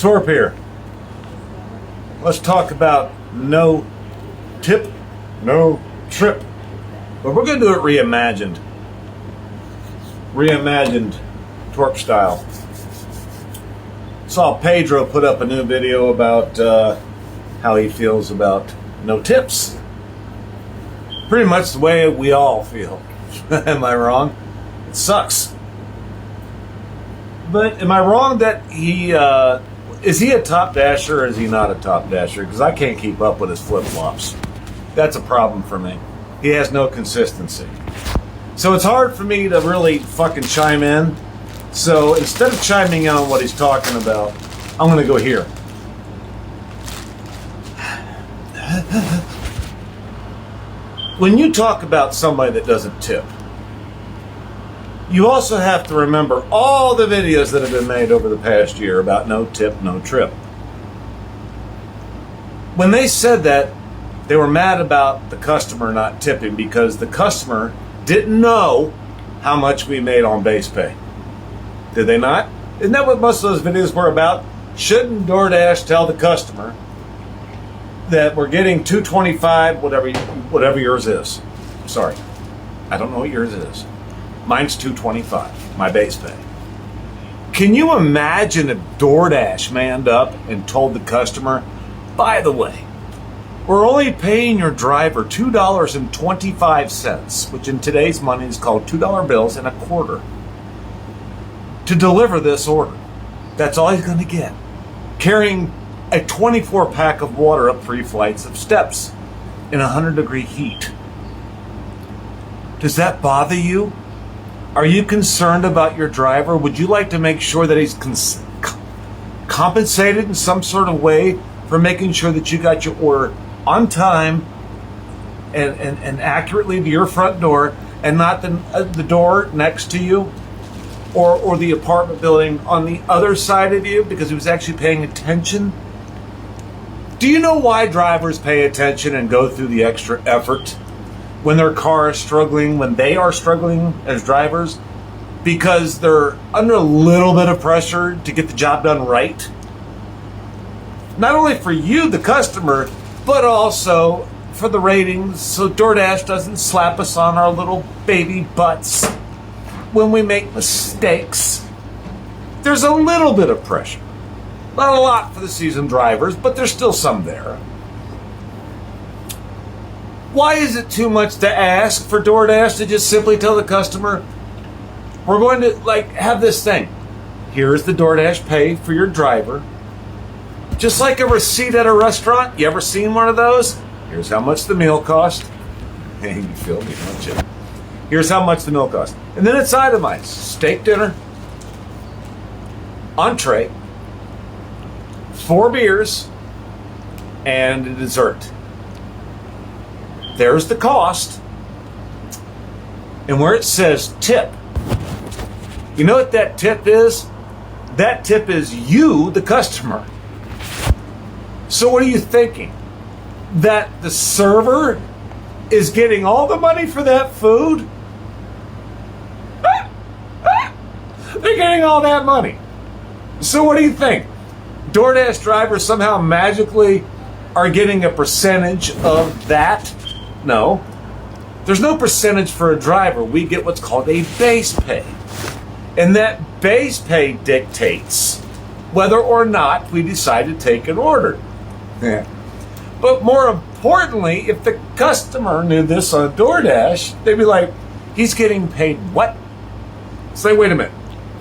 Torp here. Let's talk about no tip, no trip. But we're going to do it reimagined. Reimagined Torp style. Saw Pedro put up a new video about how he feels about no tips. Pretty much the way we all feel. Am I wrong? It sucks. But am I wrong that he, is he a top dasher or is he not a top dasher? Because I can't keep up with his flip-flops. That's a problem for me. He has no consistency. So it's hard for me to really fucking chime in. So instead of chiming in on what he's talking about, I'm going to go here. When you talk about somebody that doesn't tip, you also have to remember all the videos that have been made over the past year about no tip, no trip. When they said that, they were mad about the customer not tipping because the customer didn't know how much we made on base pay. Did they not? Isn't that what most of those videos were about? Shouldn't DoorDash tell the customer that we're getting $2.25, whatever yours is? Sorry, I don't know what yours is. Mine's $2.25, my base pay. Can you imagine if DoorDash manned up and told the customer, by the way, we're only paying your driver $2.25, which in today's money is called $2 bills and a quarter, to deliver this order. That's all he's going to get. Carrying a 24 pack of water up 3 flights of steps in 100-degree heat. Does that bother you? Are you concerned about your driver? Would you like to make sure that he's compensated in some sort of way for making sure that you got your order on time and accurately to your front door and not the door next to you or the apartment building on the other side of you because he was actually paying attention? Do you know why drivers pay attention and go through the extra effort when their car is struggling, when they are struggling as drivers? Because they're under a little bit of pressure to get the job done right. Not only for you, the customer, but also for the ratings, so DoorDash doesn't slap us on our little baby butts when we make mistakes. There's a little bit of pressure. Not a lot for the seasoned drivers, but there's still some there. Why is it too much to ask for DoorDash to just simply tell the customer, we're going to have this thing. Here's the DoorDash pay for your driver. Just like a receipt at a restaurant. You ever seen one of those? Here's how much the meal cost. Hey, you feel me, don't you? Here's how much the meal cost. And then it's itemized. Steak dinner, entree, 4 beers, and a dessert. There's the cost. And where it says tip, you know what that tip is? That tip is you, the customer. So what are you thinking? That the server is getting all the money for that food? They're getting all that money. So what do you think? DoorDash drivers somehow magically are getting a percentage of that? No. There's no percentage for a driver. We get what's called a base pay. And that base pay dictates whether or not we decide to take an order. Yeah. But more importantly, if the customer knew this on DoorDash, they'd be like, he's getting paid what? Say, wait a minute.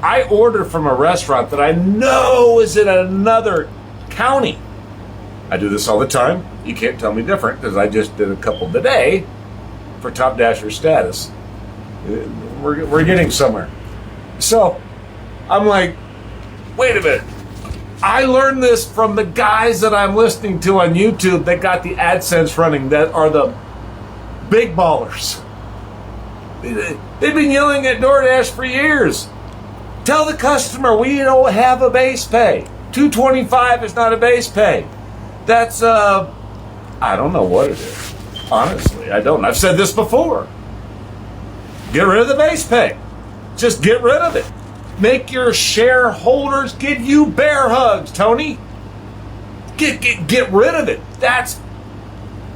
I order from a restaurant that I know is in another county. I do this all the time. You can't tell me different because I just did a couple today for Top Dasher status. We're getting somewhere. So I'm like, wait a minute. I learned this from the guys that I'm listening to on YouTube that got the AdSense running, that are the big ballers. They've been yelling at DoorDash for years. Tell the customer we don't have a base pay. $2.25 is not a base pay. That's, I don't know what it is. Honestly, I don't. I've said this before. Get rid of the base pay. Just get rid of it. Make your shareholders give you bear hugs, Tony. Get rid of it. That's,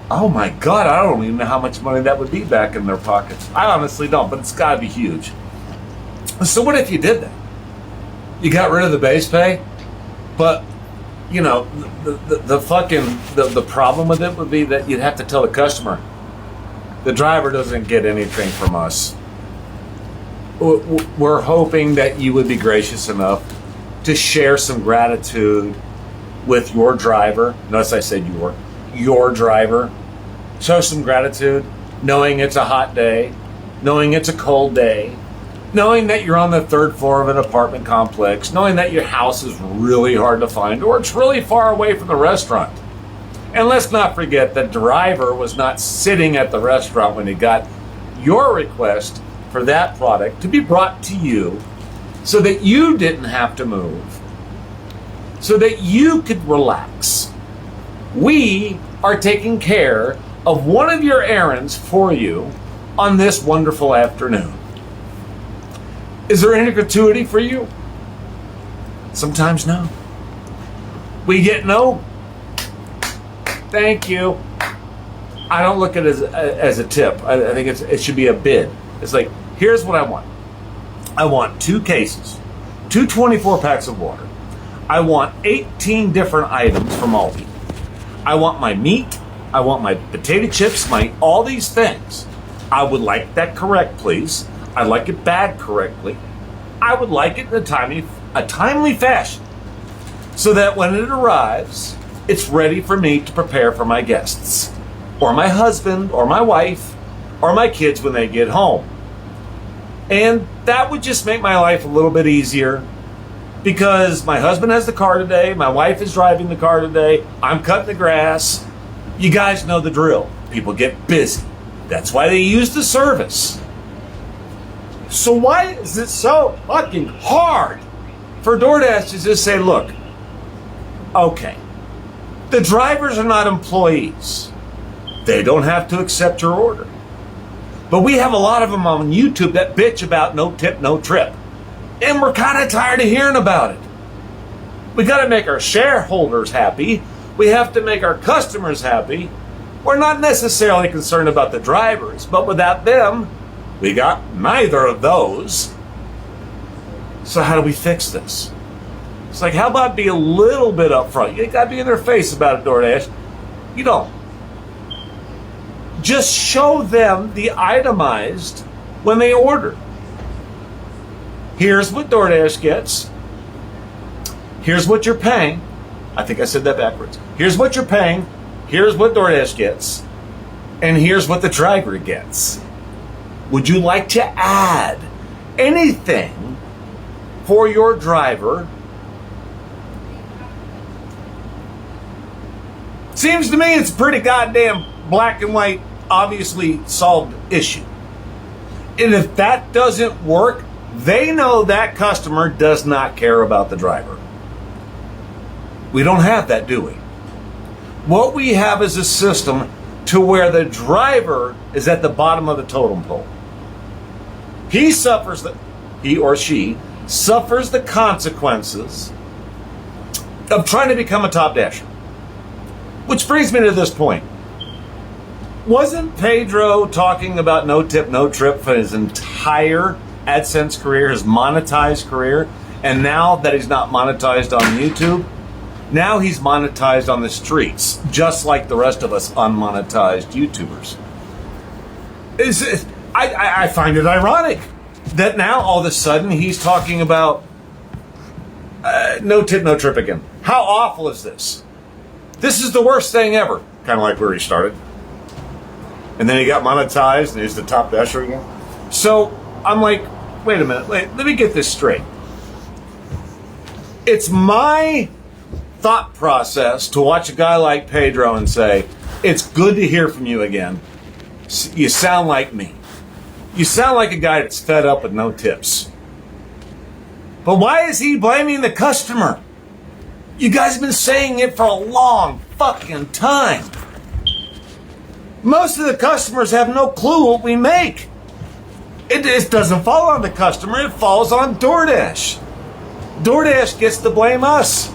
oh my God, I don't even know how much money that would be back in their pockets. I honestly don't, but it's got to be huge. So what if you did that? You got rid of the base pay, but you know, the problem with it would be that you'd have to tell the customer, the driver doesn't get anything from us. We're hoping that you would be gracious enough to share some gratitude with your driver. Notice I said your driver. Show some gratitude, knowing it's a hot day, knowing it's a cold day, knowing that you're on the third floor of an apartment complex, knowing that your house is really hard to find or it's really far away from the restaurant. And let's not forget the driver was not sitting at the restaurant when he got your request for that product to be brought to you so that you didn't have to move, so that you could relax. We are taking care of one of your errands for you on this wonderful afternoon. Is there any gratuity for you? Sometimes no. We get no. Thank you. I don't look at it as a tip. I think it should be a bid. It's like, here's what I want. I want 2 cases, 2 24 packs of water. I want 18 different items from Aldi. I want my meat. I want my potato chips, all these things. I would like that correct, please. I'd like it bagged correctly. I would like it in a timely fashion so that when it arrives, it's ready for me to prepare for my guests, or my husband, or my wife, or my kids when they get home. And that would just make my life a little bit easier because my husband has the car today, my wife is driving the car today, I'm cutting the grass. You guys know the drill. People get busy. That's why they use the service. So why is it so fucking hard for DoorDash to just say, look, okay, the drivers are not employees. They don't have to accept your order. But we have a lot of them on YouTube that bitch about no tip, no trip. And we're kind of tired of hearing about it. We got to make our shareholders happy. We have to make our customers happy. We're not necessarily concerned about the drivers, but without them, we got neither of those. So how do we fix this? It's like, how about be a little bit upfront? You got to be in their face about it, DoorDash. You don't. Just show them the itemized when they order. Here's what DoorDash gets. Here's what you're paying. I think I said that backwards. Here's what you're paying. Here's what DoorDash gets. And here's what the driver gets. Would you like to add anything for your driver? Seems to me it's a pretty goddamn black and white, obviously solved issue. And if that doesn't work, they know that customer does not care about the driver. We don't have that, do we? What we have is a system to where the driver is at the bottom of the totem pole. He or she suffers the consequences of trying to become a top dasher. Which brings me to this point. Wasn't Pedro talking about no tip, no trip for his entire AdSense career, his monetized career? And now that he's not monetized on YouTube, now he's monetized on the streets, just like the rest of us unmonetized YouTubers. I find it ironic that now all of a sudden he's talking about no tip, no trip again. How awful is this? This is the worst thing ever. Kind of like where he started. And then he got monetized and he's the top dasher again. So I'm like, wait a minute, let me get this straight. It's my thought process to watch a guy like Pedro and say, it's good to hear from you again. You sound like me. You sound like a guy that's fed up with no tips. But why is he blaming the customer? You guys have been saying it for a long fucking time. Most of the customers have no clue what we make. It doesn't fall on the customer, it falls on DoorDash. DoorDash gets to blame us.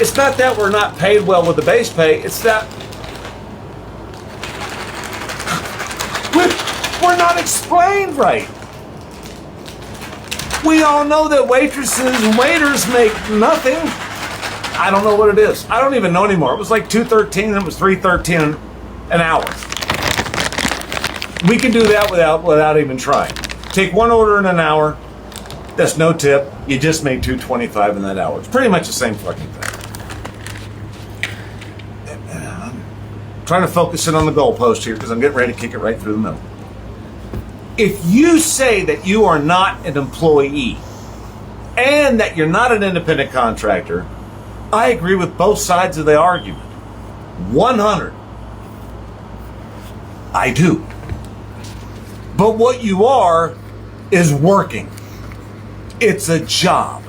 It's not that we're not paid well with the base pay, it's that we're not explained right. We all know that waitresses and waiters make nothing. I don't know what it is. I don't even know anymore. It was like $2.13 and it was $3.13 an hour. We can do that without even trying. Take one order in an hour. That's no tip. You just made $2.25 in that hour. It's pretty much the same fucking thing. I'm trying to focus in on the goalpost here because I'm getting ready to kick it right through the middle. If you say that you are not an employee and that you're not an independent contractor, I agree with both sides of the argument. 100. I do. But what you are is working. It's a job.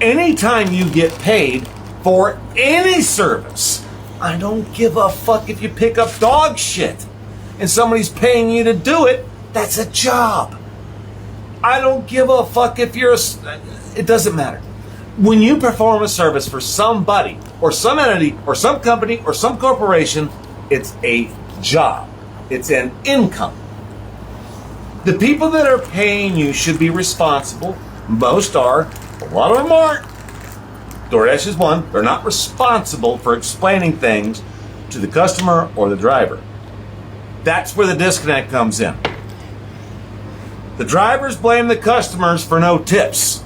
Anytime you get paid for any service, I don't give a fuck if you pick up dog shit and somebody's paying you to do it, that's a job. I don't give a fuck if it doesn't matter. When you perform a service for somebody or some entity or some company or some corporation, it's a job. It's an income. The people that are paying you should be responsible. Most are. A lot of them aren't. DoorDash is one. They're not responsible for explaining things to the customer or the driver. That's where the disconnect comes in. The drivers blame the customers for no tips.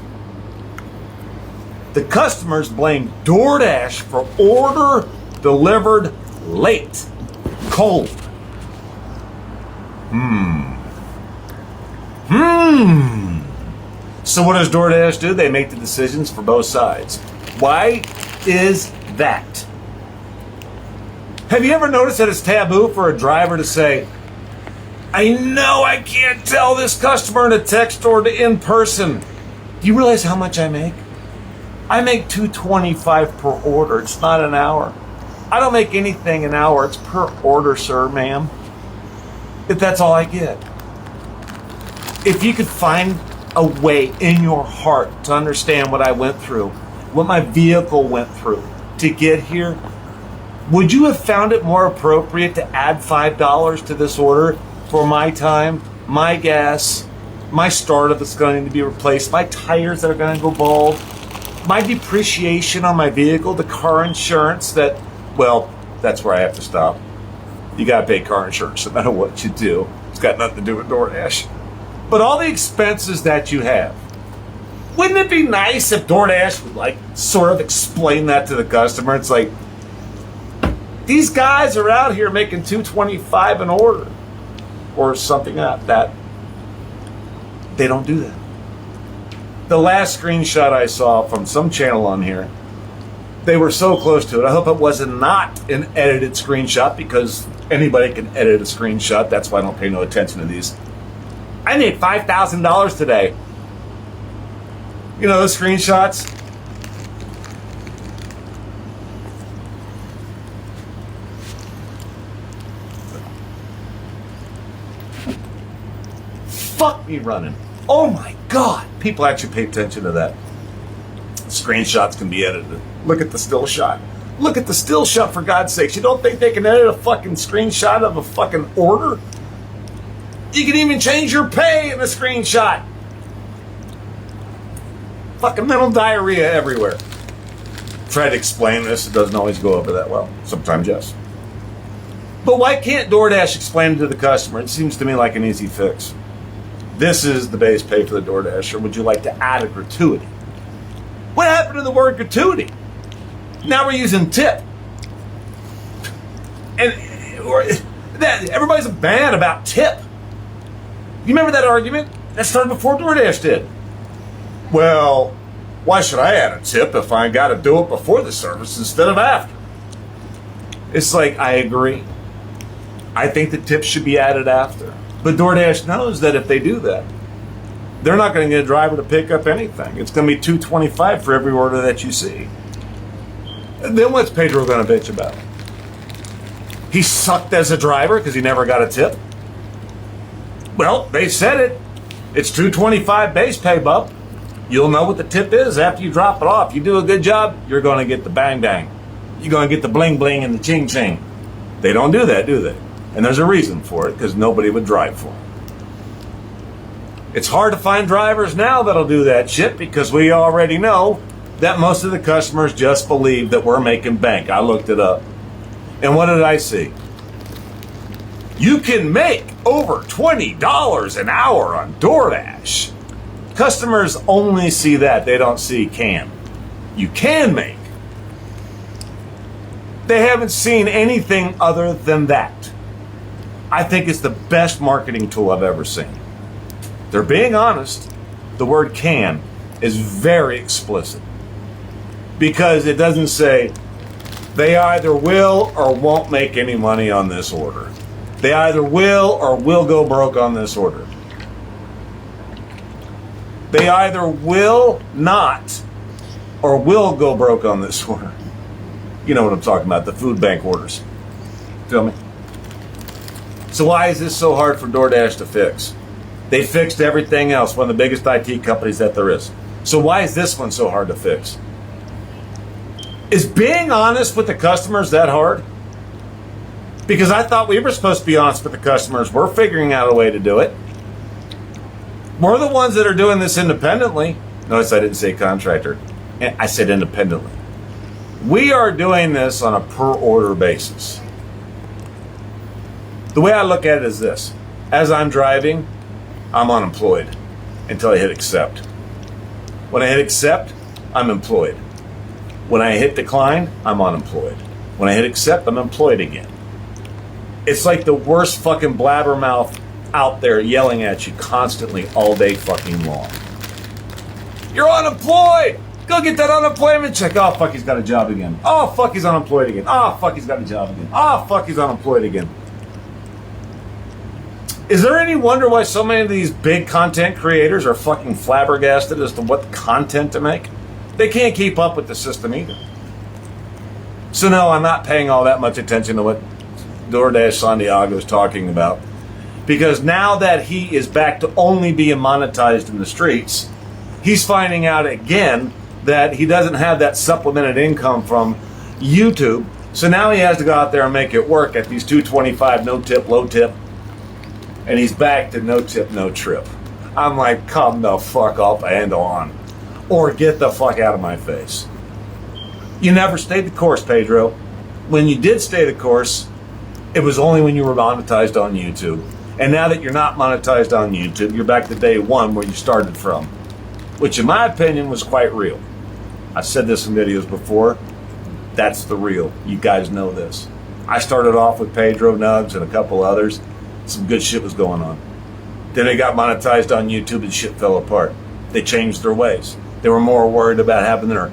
The customers blame DoorDash for order delivered late, cold. So what does DoorDash do? They make the decisions for both sides. Why is that? Have you ever noticed that it's taboo for a driver to say, I know I can't tell this customer in a text or in person. Do you realize how much I make? I make $2.25 per order. It's not an hour. I don't make anything an hour. It's per order, sir, ma'am. If that's all I get. If you could find a way in your heart to understand what I went through, what my vehicle went through to get here, would you have found it more appropriate to add $5 to this order for my time, my gas, my starter that's going to be replaced, my tires that are going to go bald, my depreciation on my vehicle, the car insurance that, well, that's where I have to stop. You got to pay car insurance no matter what you do. It's got nothing to do with DoorDash. But all the expenses that you have, wouldn't it be nice if DoorDash would like sort of explain that to the customer? It's like, these guys are out here making $2.25 an order or something like that. They don't do that. The last screenshot I saw from some channel on here, they were so close to it. I hope it wasn't not an edited screenshot because anybody can edit a screenshot. That's why I don't pay no attention to these. I made $5,000 today. You know those screenshots? Fuck me running. Oh my God. People actually pay attention to that. Screenshots can be edited. Look at the still shot. Look at the still shot, for God's sakes. You don't think they can edit a fucking screenshot of a fucking order? You can even change your pay in the screenshot. Fucking mental diarrhea everywhere. Try to explain this. It doesn't always go over that well. Sometimes, yes. But why can't DoorDash explain it to the customer? It seems to me like an easy fix. This is the base pay for the DoorDasher. Would you like to add a gratuity? What happened to the word gratuity? Now we're using tip. And everybody's mad about tip. You remember that argument? That started before DoorDash did. Well, why should I add a tip if I got to do it before the service instead of after? It's like, I agree. I think the tips should be added after. But DoorDash knows that if they do that, they're not going to get a driver to pick up anything. It's going to be $2.25 for every order that you see. And then what's Pedro going to bitch about? He sucked as a driver because he never got a tip? Well, they said it. It's $2.25 base pay, bub. You'll know what the tip is after you drop it off. You do a good job, you're going to get the bang bang. You're going to get the bling bling and the ching ching. They don't do that, do they? And there's a reason for it, because nobody would drive for them. It's hard to find drivers now that'll do that shit, because we already know that most of the customers just believe that we're making bank. I looked it up. And what did I see? You can make over $20 an hour on DoorDash. Customers only see that. They don't see can. You can make. They haven't seen anything other than that. I think it's the best marketing tool I've ever seen. They're being honest. The word can is very explicit, because it doesn't say they either will or won't make any money on this order. They either will or will go broke on this order. They either will not or will go broke on this order. You know what I'm talking about, the food bank orders. Feel me? So why is this so hard for DoorDash to fix? They fixed everything else, one of the biggest IT companies that there is. So why is this one so hard to fix? Is being honest with the customers that hard? Because I thought we were supposed to be honest with the customers. We're figuring out a way to do it. We're the ones that are doing this independently. Notice I didn't say contractor. I said independently. We are doing this on a per order basis. The way I look at it is this. As I'm driving, I'm unemployed until I hit accept. When I hit accept, I'm employed. When I hit decline, I'm unemployed. When I hit accept, I'm employed again. It's like the worst fucking blabbermouth out there yelling at you constantly all day fucking long. You're unemployed! Go get that unemployment check. Oh, fuck, he's got a job again. Oh, fuck, he's unemployed again. Oh, fuck, he's got a job again. Oh, fuck, he's unemployed again. Is there any wonder why so many of these big content creators are fucking flabbergasted as to what content to make? They can't keep up with the system either. So no, I'm not paying all that much attention to what DoorDash Santiago is talking about, because now that he is back to only being monetized in the streets, he's finding out again that he doesn't have that supplemented income from YouTube. So now he has to go out there and make it work at these $2.25 no tip, low tip, and he's back to no tip, no trip. I'm like, come the fuck off and on, or get the fuck out of my face. You never stayed the course, Pedro. When you did stay the course, it was only when you were monetized on YouTube. And now that you're not monetized on YouTube, you're back to day one where you started from, which in my opinion was quite real. I've said this in videos before. That's the real. You guys know this. I started off with Pedro Nugs and a couple others. Some good shit was going on. Then they got monetized on YouTube and shit fell apart. They changed their ways. They were more worried about having their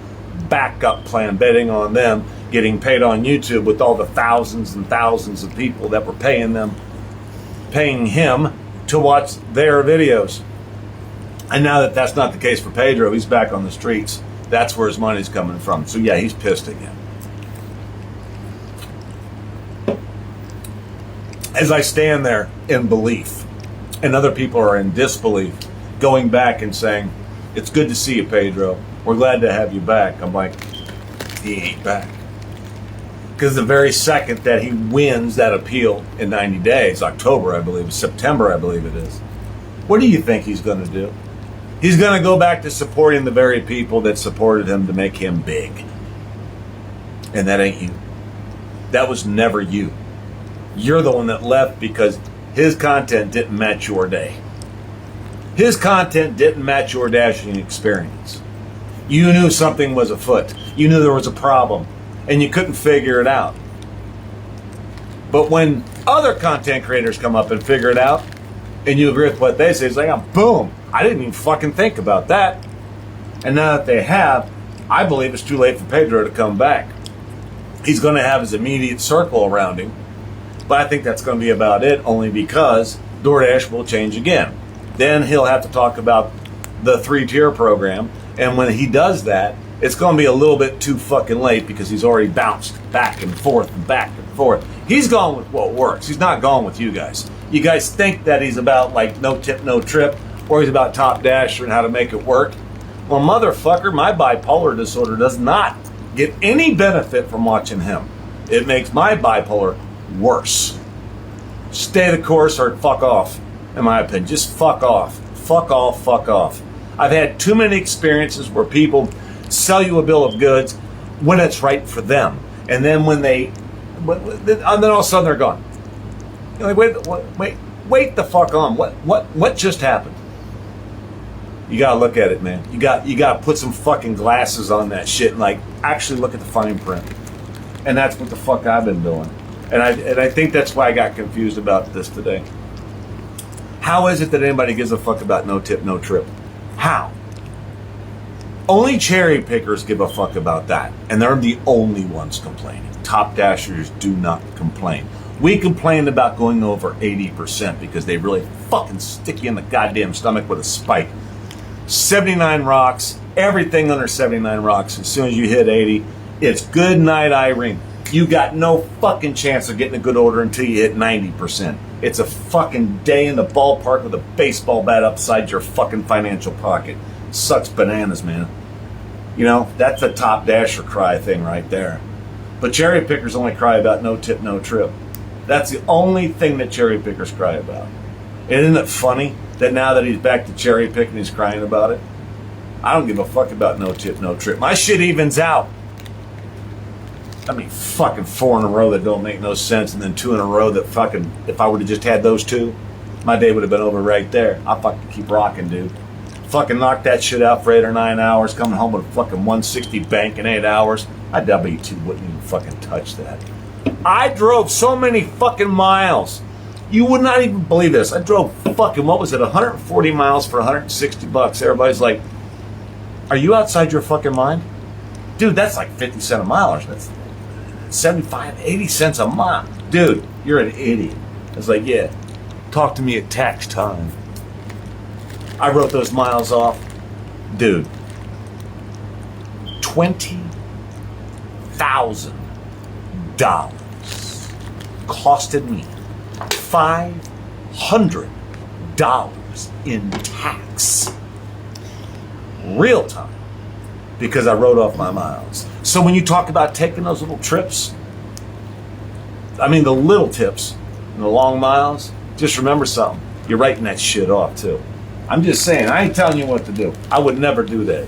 backup plan, betting on them getting paid on YouTube with all the thousands and thousands of people that were paying him to watch their videos. And now that that's not the case for Pedro, he's back on the streets. That's where his money's coming from. So yeah, he's pissed again. As I stand there in belief, and other people are in disbelief, going back and saying, it's good to see you, Pedro. We're glad to have you back. I'm like, he ain't back. Because the very second that he wins that appeal in 90 days, October, I believe, September, I believe it is, what do you think he's going to do? He's going to go back to supporting the very people that supported him to make him big. And that ain't you. That was never you. You're the one that left because his content didn't match your day. His content didn't match your dashing experience. You knew something was afoot. You knew there was a problem, and you couldn't figure it out. But when other content creators come up and figure it out, and you agree with what they say, it's like, oh, boom, I didn't even fucking think about that. And now that they have, I believe it's too late for Pedro to come back. He's going to have his immediate circle around him, but I think that's going to be about it, only because DoorDash will change again. Then he'll have to talk about the 3-tier program, and when he does that, it's going to be a little bit too fucking late because he's already bounced back and forth and back and forth. He's going with what works. He's not going with you guys. You guys think that he's about like no tip, no trip, or he's about Top Dasher and how to make it work. Well, motherfucker, my bipolar disorder does not get any benefit from watching him. It makes my bipolar worse. Stay the course or fuck off, in my opinion. Just fuck off. Fuck off, fuck off. I've had too many experiences where people sell you a bill of goods when it's right for them. And then when and then all of a sudden they're gone. You're like, wait the fuck on. What just happened? You gotta look at it, man. You gotta put some fucking glasses on that shit and like actually look at the fine print. And that's what the fuck I've been doing. And I think that's why I got confused about this today. How is it that anybody gives a fuck about no tip, no trip? How? Only cherry pickers give a fuck about that. And they're the only ones complaining. Top Dashers do not complain. We complained about going over 80% because they really fucking stick you in the goddamn stomach with a spike. 79 rocks, everything under 79 rocks. As soon as you hit 80, it's good night, Irene. You got no fucking chance of getting a good order until you hit 90%. It's a fucking day in the ballpark with a baseball bat upside your fucking financial pocket. Sucks bananas, man. You know, that's a Top Dasher cry thing right there. But cherry pickers only cry about no tip, no trip. That's the only thing that cherry pickers cry about. And isn't it funny that now that he's back to cherry picking, he's crying about it? I don't give a fuck about no tip, no trip. My shit evens out. I mean, fucking 4 in a row that don't make no sense, and then 2 in a row that fucking, if I would have just had those 2, my day would have been over right there. I fucking keep rocking, dude. Fucking knock that shit out for 8 or 9 hours, coming home with a fucking 160 bank in 8 hours. I W2 wouldn't even fucking touch that. I drove so many fucking miles. You would not even believe this. I drove fucking, what was it, 140 miles for $160. Everybody's like, are you outside your fucking mind? Dude, that's like 50 cents a mile. That's 75, 80 cents a mile. Dude, you're an idiot. I was like, yeah, talk to me at tax time. I wrote those miles off. Dude, $20,000 costed me $500 in tax. Real time. Because I wrote off my miles. So when you talk about taking those little trips, I mean the little tips and the long miles, just remember something. You're writing that shit off too. I'm just saying, I ain't telling you what to do. I would never do that.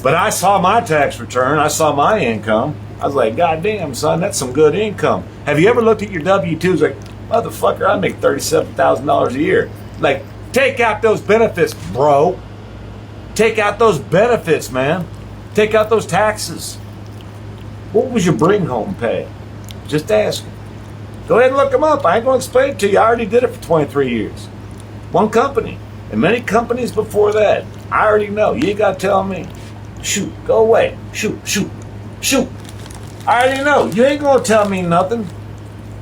But I saw my tax return. I saw my income. I was like, God damn, son, that's some good income. Have you ever looked at your W-2s like, motherfucker, I make $37,000 a year. Like, take out those benefits, bro. Take out those benefits, man. Take out those taxes. What was your bring home pay? Just ask. Go ahead and look them up. I ain't going to explain it to you. I already did it for 23 years. One company. And many companies before that. I already know. You ain't got to tell me. Shoot. Go away. Shoot. I already know. You ain't going to tell me nothing.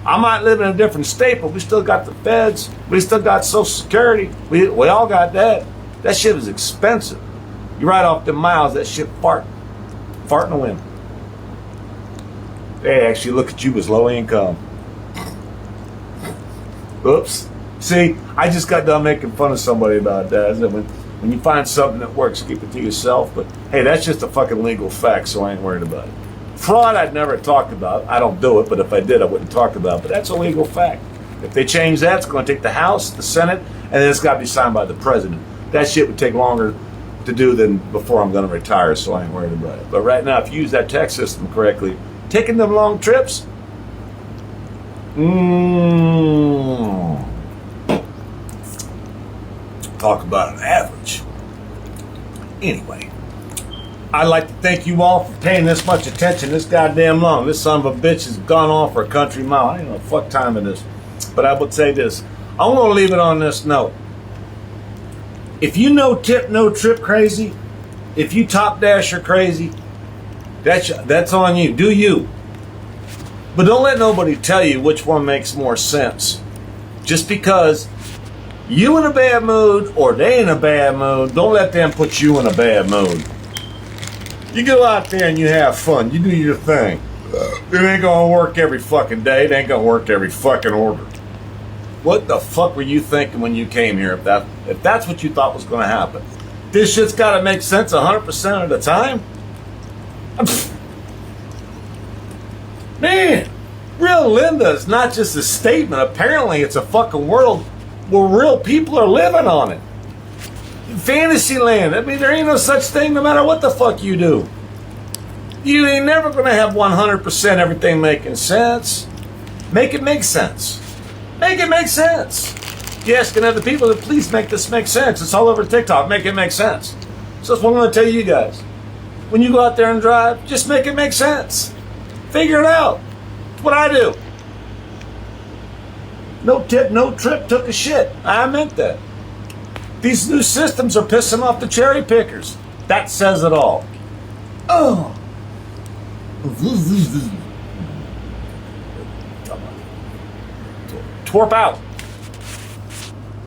I might live in a different state, but we still got the feds. We still got Social Security. We all got that. That shit is expensive. You write off the miles, that shit fart in the wind. They actually look at you as low income. Oops. See, I just got done making fun of somebody about that. I said, when you find something that works, keep it to yourself. But hey, that's just a fucking legal fact, so I ain't worried about it. Fraud, I'd never talked about. I don't do it, but if I did, I wouldn't talk about it. But that's a legal fact. If they change that, it's going to take the House, the Senate, and then it's got to be signed by the president. That shit would take longer to do than before I'm going to retire, so I ain't worried about it. But right now, if you use that tax system correctly, taking them long trips, talk about an average. Anyway, I'd like to thank you all for paying this much attention this goddamn long. This son of a bitch has gone on for a country mile. I don't know what the fuck time it is. But I would say this. I'm going to leave it on this note. If you no tip, no trip crazy, if you Top Dasher crazy, that's on you. Do you. But don't let nobody tell you which one makes more sense. Just because you in a bad mood or they in a bad mood, don't let them put you in a bad mood. You go out there and you have fun. You do your thing. It ain't gonna work every fucking day. It ain't gonna work every fucking order. What the fuck were you thinking when you came here? If that's what you thought was going to happen, this shit's got to make sense 100% of the time. Man, Real Linda is not just a statement. Apparently, it's a fucking world where real people are living on it. Fantasyland. I mean, there ain't no such thing no matter what the fuck you do. You ain't never going to have 100% everything making sense. Make it make sense. Make it make sense. You asking other people to please make this make sense. It's all over TikTok. Make it make sense. So that's what I'm going to tell you guys. When you go out there and drive, just make it make sense. Figure it out. It's what I do. No tip, no trip, took a shit. I meant that. These new systems are pissing off the cherry pickers. That says it all. Oh. Twerp out.